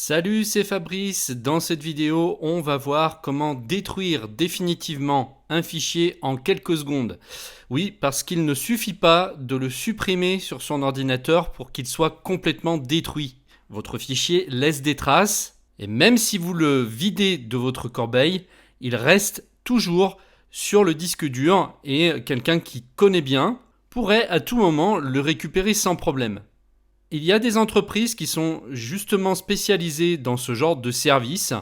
Salut, c'est Fabrice. Dans cette vidéo, on va voir comment détruire définitivement un fichier en quelques secondes. Oui, parce qu'il ne suffit pas de le supprimer sur son ordinateur pour qu'il soit complètement détruit. Votre fichier laisse des traces et même si vous le videz de votre corbeille, il reste toujours sur le disque dur et quelqu'un qui connaît bien pourrait à tout moment le récupérer sans problème. Il y a des entreprises qui sont justement spécialisées dans ce genre de service,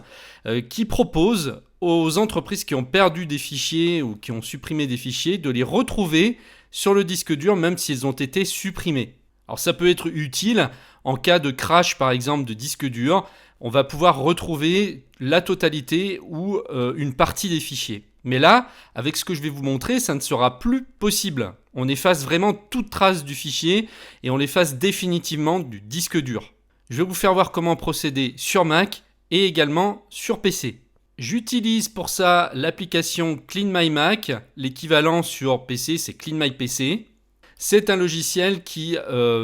qui proposent aux entreprises qui ont perdu des fichiers ou qui ont supprimé des fichiers de les retrouver sur le disque dur même s'ils ont été supprimés. Alors ça peut être utile en cas de crash par exemple de disque dur, on va pouvoir retrouver la totalité ou une partie des fichiers. Mais là, avec ce que je vais vous montrer, ça ne sera plus possible. On efface vraiment toute trace du fichier et on l'efface définitivement du disque dur. Je vais vous faire voir comment procéder sur Mac et également sur PC. J'utilise pour ça l'application Clean My Mac. L'équivalent sur PC, c'est Clean My PC. C'est un logiciel qui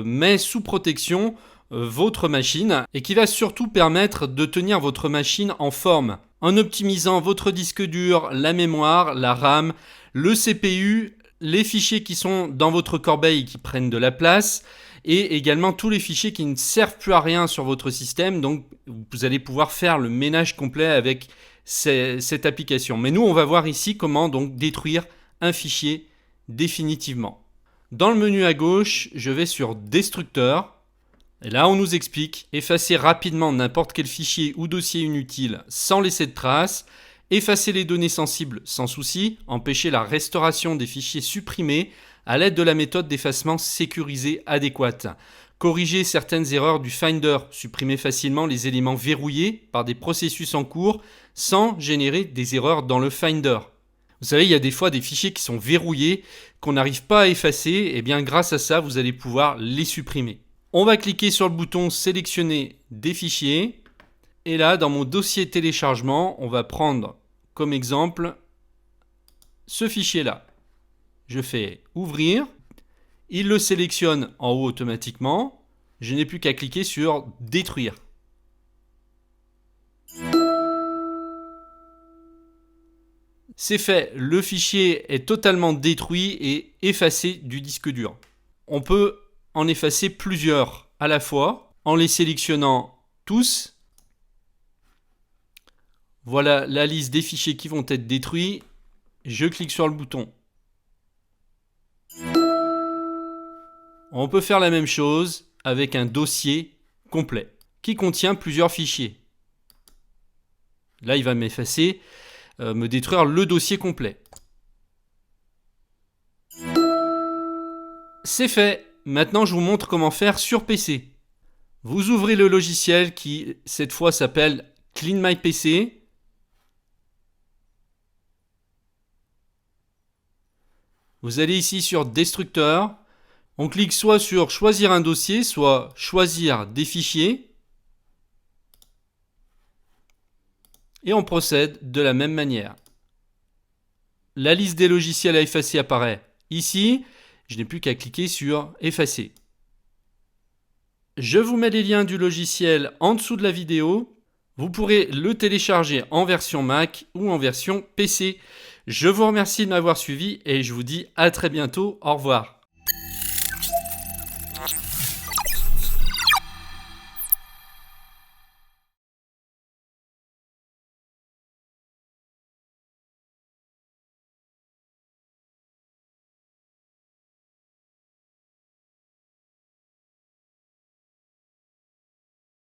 met sous protection votre machine et qui va surtout permettre de tenir votre machine en forme en optimisant votre disque dur, la mémoire, la RAM, le CPU, les fichiers qui sont dans votre corbeille qui prennent de la place et également tous les fichiers qui ne servent plus à rien sur votre système. Donc vous allez pouvoir faire le ménage complet avec cette application. Mais nous on va voir ici comment donc détruire un fichier définitivement. Dans le menu à gauche, je vais sur Destructeur. Et là, on nous explique effacer rapidement n'importe quel fichier ou dossier inutile sans laisser de traces, effacer les données sensibles sans souci, empêcher la restauration des fichiers supprimés à l'aide de la méthode d'effacement sécurisée adéquate, corriger certaines erreurs du Finder, supprimer facilement les éléments verrouillés par des processus en cours sans générer des erreurs dans le Finder. Vous savez, il y a des fois des fichiers qui sont verrouillés, qu'on n'arrive pas à effacer, et bien grâce à ça, vous allez pouvoir les supprimer. On va cliquer sur le bouton sélectionner des fichiers. Et là, dans mon dossier téléchargement, on va prendre comme exemple ce fichier-là. Je fais ouvrir. Il le sélectionne en haut automatiquement. Je n'ai plus qu'à cliquer sur détruire. C'est fait, le fichier est totalement détruit et effacé du disque dur. On peut en effacer plusieurs à la fois en les sélectionnant tous. Voilà la liste des fichiers qui vont être détruits. Je clique sur le bouton. On peut faire la même chose avec un dossier complet qui contient plusieurs fichiers. Là, il va m'effacer, me détruire le dossier complet. C'est fait. Maintenant, je vous montre comment faire sur PC. Vous ouvrez le logiciel qui, cette fois, s'appelle Clean My PC. Vous allez ici sur Destructeur. On clique soit sur Choisir un dossier, soit Choisir des fichiers. Et on procède de la même manière. La liste des logiciels à effacer apparaît ici. Je n'ai plus qu'à cliquer sur Effacer. Je vous mets les liens du logiciel en dessous de la vidéo. Vous pourrez le télécharger en version Mac ou en version PC. Je vous remercie de m'avoir suivi et je vous dis à très bientôt. Au revoir.